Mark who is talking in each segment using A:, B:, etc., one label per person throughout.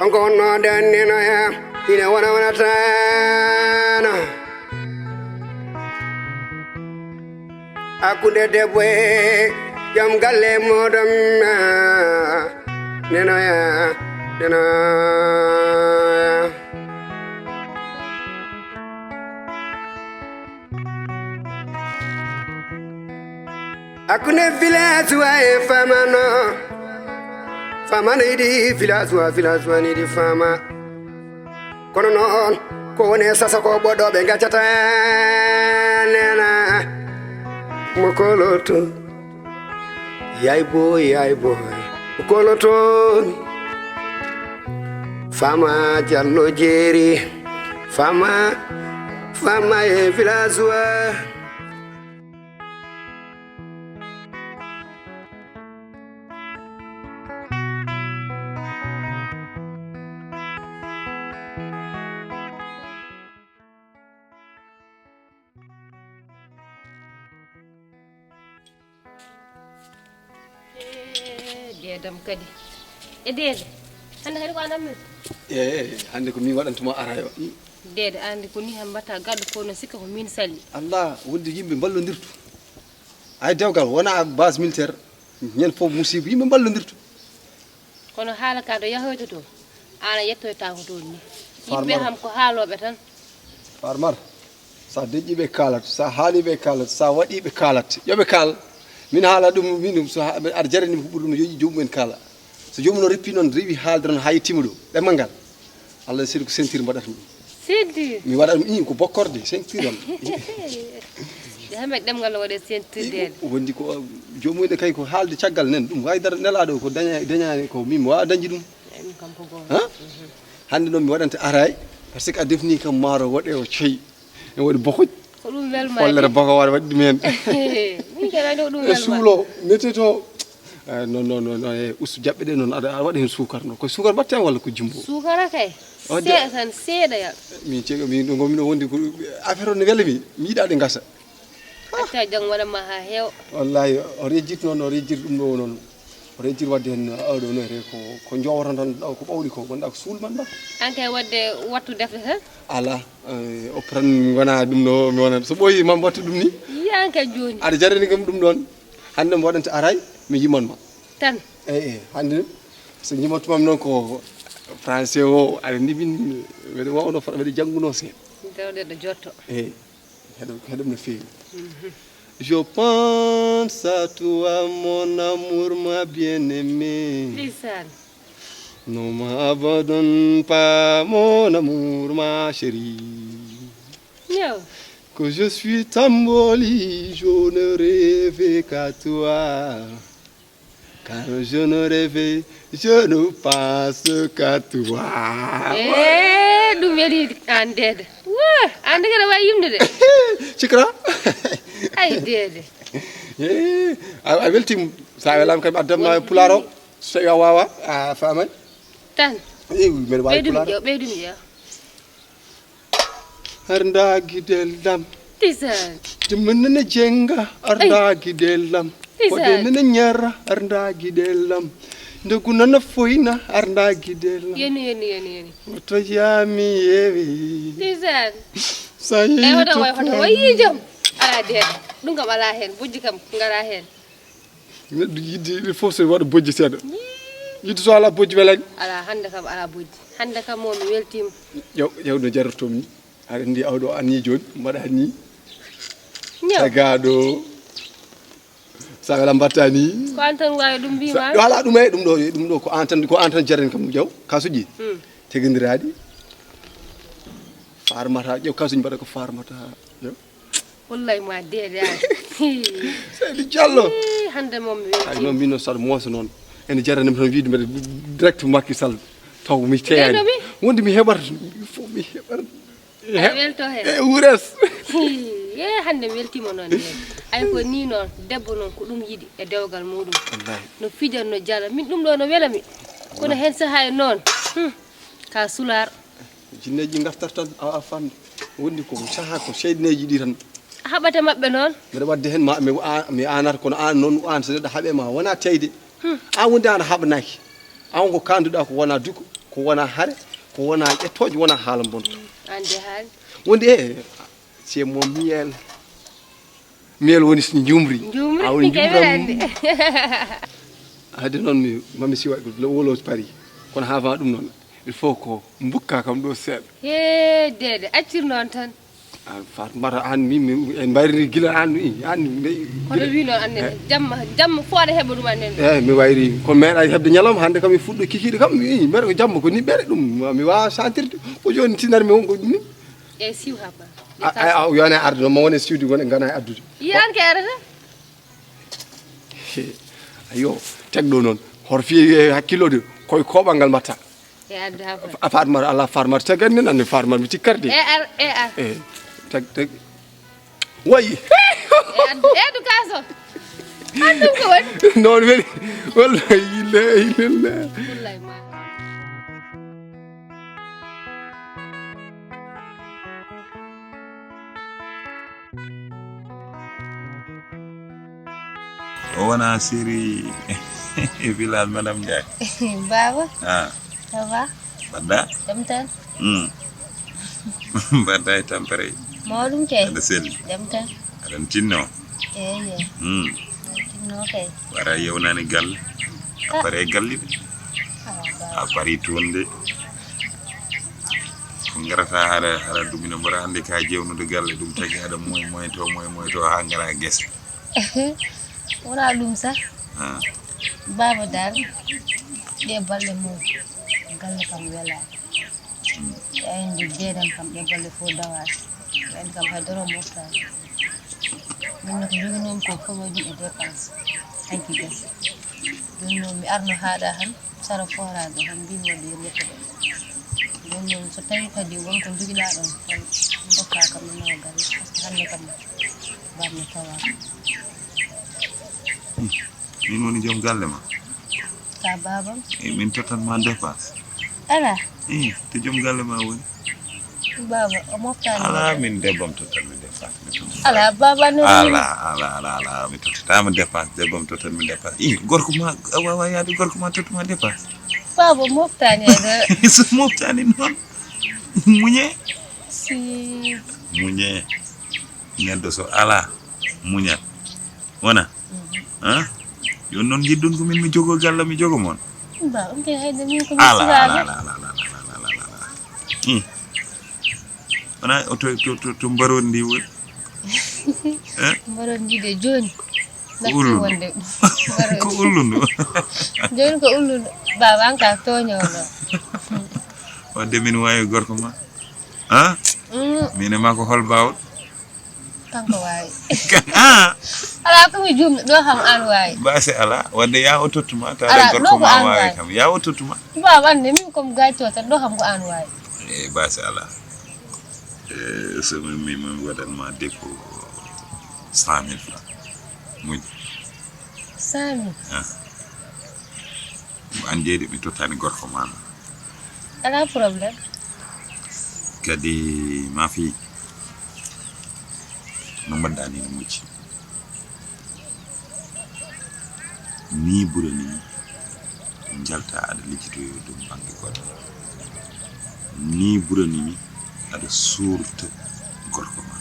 A: Ankono danino ya ina wana tana Akunde debwe jam galle modam neno ya neno Akunde village wa famano idi village wa ni di fama kono non ko woni sasa ko bodo be ngacata nena mokoloto yay boy mokoloto fama jallo jeri fama e village wa
B: Dam kadi dede hande ko anam
C: hande ko min wadantuma arayo
B: dede andi ko ni hambata gaddo ko no sikka ko min sali
C: Allah wonde yimbe ballondirtu ay dewgal wona base militaire ñen fo musibe yimbe ballondirtu
B: kono haala ka do yahoyto to ana yettoyta ko to ni yimbe ham ko haalobe tan
C: farmar sa dejibe kalat sa haalibe kalat sa wadibe kalat yobe kal min haala dum min so ar jarani ko budum yoji joomumen kala so joomuno reppi non rewi haaldron hay timudo be mangal Allah sir ko sentir mbadat mi
B: sentir
C: mi wada dum ko bokkorde sentir on
B: hamek dem ngal wade sentir de
C: wondi ko joomude kay ko haalde ciagal nen dum way dar nelado ko dañani ko min wa dañi dum
B: kam ko go
C: ha hande non mi wadante aray parce que a defni kam maro wade o cey e wadi bokoj
B: ko dum welma
C: hollere boko war waddi men
B: mi kala do dum welma
C: suulo meteto non e ustu jabbe de non ada wadi hen sukar no ko sukar batten walla ko jumbo
B: sukara kay seetan seeda ya
C: mi cega mi do gomi no wondi ko affaire no wele mi yida de ngasa
B: atta jang wala ma ha hew
C: wallahi o rejit non o rejit dum do non o rejit wadde hen awdo no re ko jowran tan ko bawdi ko gonda ko sulman ba
B: an kay wadde wattu defde tan
C: ala o pran wana dum no mi wona so boyi mam wattu dum ni
B: yan kay joni
C: ada jarani gam dum don hande mo wadante aray mi yimon ma
B: tan
C: hande so yimatumam non ko français o ala nibin wede wawno fada wede janguno se
B: dawde do jotto
C: hedum no feewi je pense à toi mon amour ma bien-aimée
B: lisan
C: ne m'abandonne pas mon amour ma chérie
B: Yo.
C: Que je suis tamboli, je ne rêve qu'à toi. Quand je ne rêve, je ne pense qu'à toi.
B: Dum yeli andede. Wah, ande kada way yimde de.
C: Cikra?
B: Ay dede.
C: A weltim sa welam kam addamna pularo so wawa a famay.
B: Tan.
C: Mer way pularo.
B: Beydum ya.
C: Arnda gidel dam
B: Tisan
C: dimnene jenga arnda gidel dam ko denene nyara arnda gidel dam ndogu nana foina arnda gidel dam
B: yeni
C: to yami yewi
B: Tisan
C: sayi
B: wada way jam ala de dum kam ala hen bujji kam ngara hen
C: neddu yidi il faut se wada bojji seda yidi so ala bojji welañ
B: ala hande kam mo mi weltim
C: yow do jarto mi ari ndi awdo anni joni mbaɗa ni tagaɗo sagala mbattani
B: ko antan wawi ɗum mbima
C: wala ɗum e ɗum ɗo ko antan jaren kam jaw kasuji tegodiradi farmata ƴew kasuji mbaɗa ko farmata jaw
B: wallahi ma dede
C: seydi diallo
B: hande moom mi weltima
C: ay noon mbino saɗa moosa noon ene jaranimi tan wiide mbeɗa direct Macky Sall taw mi teyani wonde mi heɓata il faut mi heɓata
B: welto hen
C: ures
B: hande weltima non de ay ko ni non debbo non ko dum yidi e dewgal mudum
C: wallahi
B: no fijan no jala min dum do no welami kono hen sahay non ka sular
C: jinneji ngaftartan a fande wondi ko saha ko seydneji di tan
B: habata mabbe non
C: mbeɗa wadde hen mi anata kono an noon an so neɗɗo haaɓe ma wona teyde an wonde an haɓnaki an ko kanduɗa ko wona duko ko wona hare ko wona ƴettoje wona haala bonto
B: ande haali
C: wonde c'est mon miel woni so jumri
B: jumri kay werande
C: hade noon mami siwa wolo Paris kono ha va ɗum noon il faut ko mbukka kam ɗo seeɗa
B: he dede accir noon tan
C: an Fatmata an min en mbayrini gila an
B: kono wi noon annene jamma fooɗa heɓa ɗum annene
C: eyyi mi wayri kono meeɗa hebde ñalawma hannde kam mi fuɗɗo kikiɗe kam mbeɗa ko jamma ko niɓɓere ɗum mi wawa sentirde ko joni tinarmi wonko ni
B: e siw haba
C: yone arde noon ma wone siwdi gon e gana e addude
B: yiyan ke arata
C: ayo tegɗo noon hoto fiye hakkillode koye koɓal ngal mbatta
B: e adde haba
C: Fatmata ala Fatmata tegani nen anne Fatmata mi tikkarde
B: e ar
C: teg wayi
B: edu kaso andum ko woni
C: noon weli wallahi la ilaha illallah
B: wallahi ma
D: o wona série village madame Ndiaye
B: baba
D: ça
B: va
D: badda
B: jam tan
D: badda e tampere
B: mawɗum kay
D: aɗa selli
B: jam tan
D: aɗan tinno
B: eyi tinno kay
D: wara yewnani galle a pare galliɗe a pari toon de ko garata haɗa dumina mboɗa hannde ka jewnude galle ɗum tagi haɗa moy to ha gara guese
B: wona ɗum sax baba dal ɗe balɗe mum galle kam welani andi deedam kam ɗe balɗe fof dawata andi kam hay doro moftani minno ko joginom ko fof waɗi e dépense hanki gese joni noon mi arno haaɗa han sara forade han mbimi waɗi yo netto ɗo joni noon so tawi kadi wonko joguiɗa ɗon tan dokka kam mi nawa galle par ce que hande kam bammi tawa
D: min woni joom galle ma
B: ka babam
D: min tottanma dépense
B: ala
D: to joom galle ma woni
B: baba o moftani
D: ala min debbam tottanmi dépense
B: ala baba no
D: ala mi tottatama dépense debbam tottanmi dépense gorko ma a wawa yaade gorko ma tottuma dépense
B: baba moftani e
D: so moftani noon muñe
B: si
D: muñe neddo so ala muñat wona yon noon jiddon ko min mi jogo galla mi jogo mon
B: ba on kay hayde min ko
D: ala
B: misiraɓe
D: wona to mbarodi ndi woni
B: mbarodi de joni
D: ullu
B: wonde
D: ko ullundu
B: joni ko ulludu baba an ka toñoɗo
D: wadde min wawi gorko ma mine ma ko hol bawɗo
B: kanko wawi ala komi jumɗo ɗo kam an wawi
D: base ala wadde ya o tottuma tawa gorko ma wawi kam ya o tottuma
B: baba ande min komi gacco tan ɗo kam ko an wawi
D: base ala so mi waɗanma dépôt 100 000 francs muƴi
B: 100 000
D: andeede mi tottani gorko ma
B: ala probléme
D: kadi ma fi no mbaɗɗa ni no mucci ni ɓurani jalta aɗa liggitoyo dow bange goɗɗo ni ɓuranimi aɗa surta gorko ma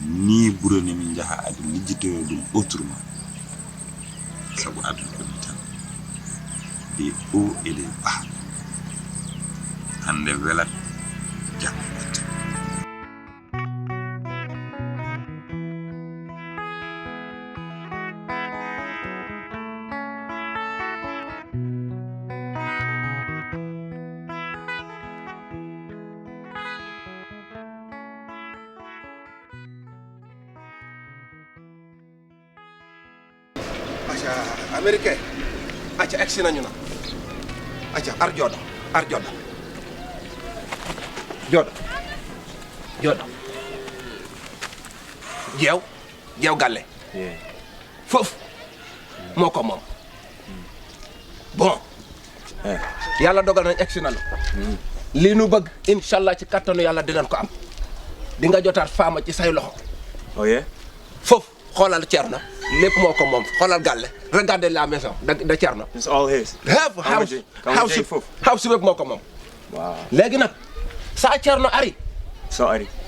D: ni ɓuranimi jaaha aɗa liggitoyo ɗum autrement sabu aduna ko ni tan des hauts et des bas hande welat jango watta
A: Américain acca egsi nañu nag acca ar jooɗo jeew galle foofu moo ko moom bon yàlla dogal nañ egsi nañu lii nu bëgg inshallah ci kattanu yàlla dinañ ko am di nga jotaat faama ci say loxo foofu
E: xoolal Thierno lépp moo ko moom xoolal Galle regardez la maison de Thierno.
F: It's all his.
E: house bépp moo ko moom.
F: Wow.
E: léegi nag saa Thierno ari.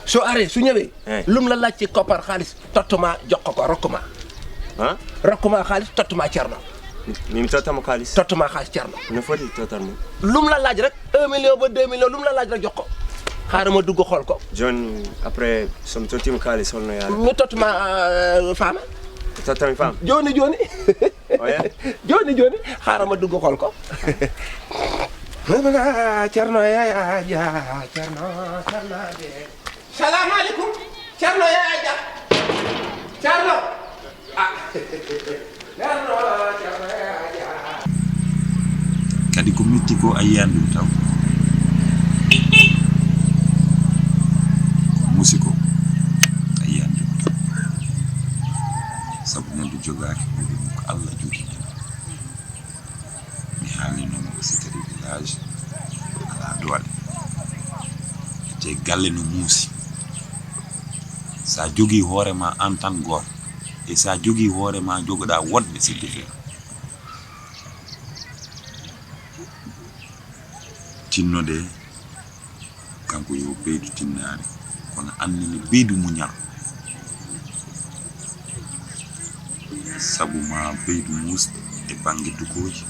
E: soo ari su ñëwee. lum la laaj ci koppar xaalis tottuma jox ko rokkuma.
F: ah.
E: rokkuma xaalis tottuma Thierno.
F: Mimi tottuma xaalis.
E: tottuma xaalis Thierno.
F: ne foti tottuma.
E: lum la laaj rek 1 million ba 2 millions lum la laaj rek jox ko. xaaral ma dugg xool ko.
F: John après som tottima xaalis holno yaara.
E: mi tottuma Fama.
F: tottami Fama.
E: joni.
F: oh yeah.
E: joni xaaral ma dugg xool ko. Thierno Yaya Dia Thierno de. salaamaaleykum. Thierno Yaya Dia. Thierno. Thierno Yaya Dia.
D: kadi ko metti ko a yiyan ɗum taw musiko a yiyan ɗum sabu neɗɗo jogaaki ɓuuri mum ko Allah jogi mi haalninomo aussi kadi village ala doole te galle no muusi sa jogii hoore ma en tan goto e sa jogii hoore ma jogoɗa woɗɓe sidde feere tinnode kanko yo beydu tinnare kono annene beydu muñal sabu ma beydu musde e bange dugoji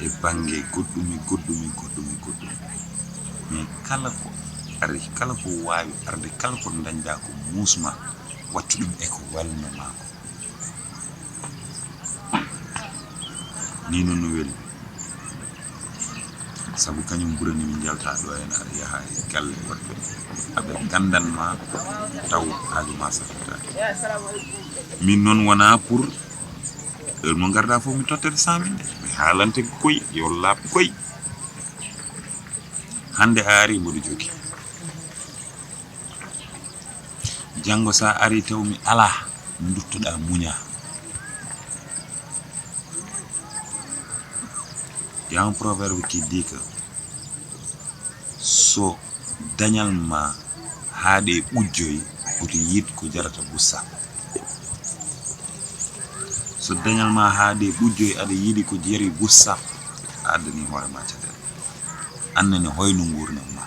D: e bange goɗɗumi mais kala ko ari kala ko wawi arde kala ko dañɗa ko musma wattu ɗum e ko walnoma ko ni noon no weli sabu kañum ɓurani min jalta ɗo hen aɗa yaha e galle woɗɓe aɓe gandanma taw haalima safitade min noon wona pour heure mo garda fof mi tottete 100 000 de mi haalante koye yo laaɓ koye hande a ari mboɗo jogi janggo sa ari taw mi ala duttoɗa muña il y a un proverbe qui dit que so dañal ma haade ɓujjoy oto yid ko jarata bussa so dañal ma haade ɓujjoy aɗa yiɗi ko jeri bussa a addani hoore ma caɗele annene hoyno gurnam ma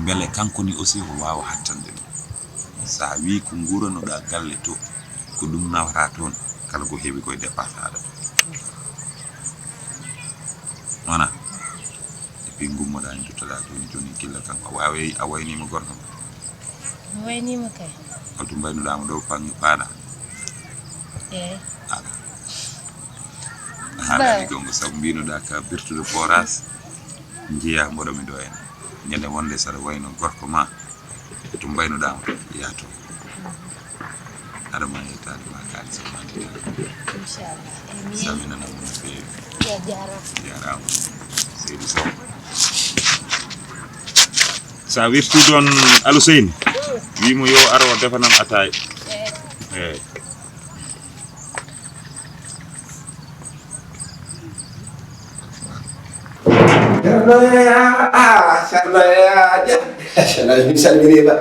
D: beele kanko ni aussi o wawa hattande ɗum sa wi ko guranoɗa galle to ko ɗum nawata toon kala ko heeɓi koye départaɗa wona e puis gummoɗa en juttoɗa joni gilla kanko a waynima gorko ma
B: waynima kay
D: holto mbaynuɗama ɗo pange ɓaaɗa ala a haalani gongo saabu mbinoɗa ka birtude forage jeeya mboɗomi ɗo en ñande wonde saɗa wayno gorko ma to mbaynuɗama yaato aɗa ma yettade ma kalis ma
B: inchallah
D: saminanamo no feewi jarama Seydou Sow sa wirti ɗon Aluseyni wimo yo aro defanam ataye eyyi
A: mi salminima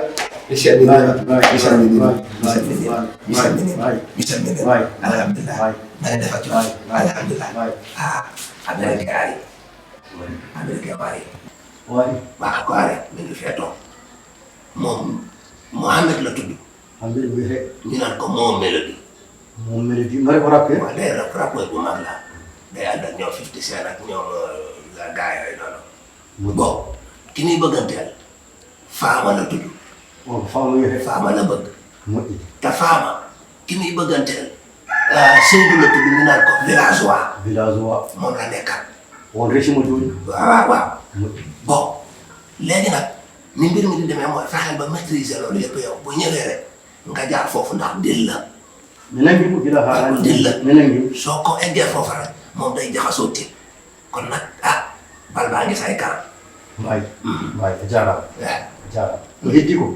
A: alhamdulillah nane defa jo alhamdulillah Amerika ari Amerika mari maa ko are mi ngi fee toog moom Mohamed la tudd ñu naan ko moom Mélodie
C: mari ko rappe
A: waaw day rappeur bu mag la day ànd ak ñoom 50 Cent ak ñoom la gars yooyu noonu bon ki ñuy bëgganteel Fama la tudd Fama la bëgg te Fama ki ñuy bëgganteel Seydou la tudd ñu naan ko villageois moom la nekkat
C: on résime jooju
A: waaw bon léegi nag ni mbir mi di demee mooy fexeel ba maîtriser loolu yëpp yow bu ñëwee rek nga jaar foofu ndax dil la
C: minen ko gila haala
A: dil la
C: minen
A: soo ko eggee foofu rek moom day jaxasoo til kon nag bal baa ngi say kanam
C: mbay jarama no heddi ko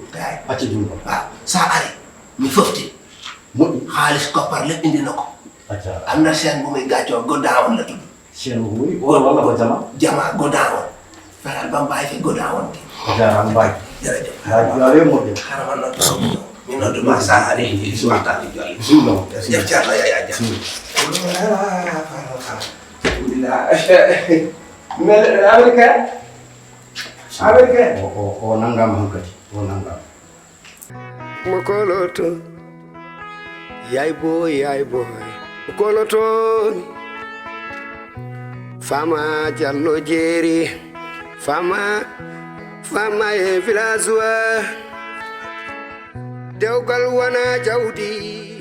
C: acca jungo
A: waaw sa ari mi fofti
C: moƴƴi
A: xaalis koppar lépp indi na ko am na chaîne bu muy gàccoo Godaawon la tudd
C: chaine ko woni or walla ko jama
A: Godaawon fexeel ba mu bàyyi fi Godaawon ki
C: jarama mbay
A: jërëjëf.
C: Jale mo de.
A: xaaral ma noot ko ñu noot ma saxaare yi si waxtaan yi jàll.
C: Bismillah.
A: jëf caar la yaa jëf.
C: Mais America. O nangam hankati. O nangam. Mokoloto. Yay boy. Mokoloto. Fama Jallo Jeri. Fama e village wa. Dewgal wana jawdi.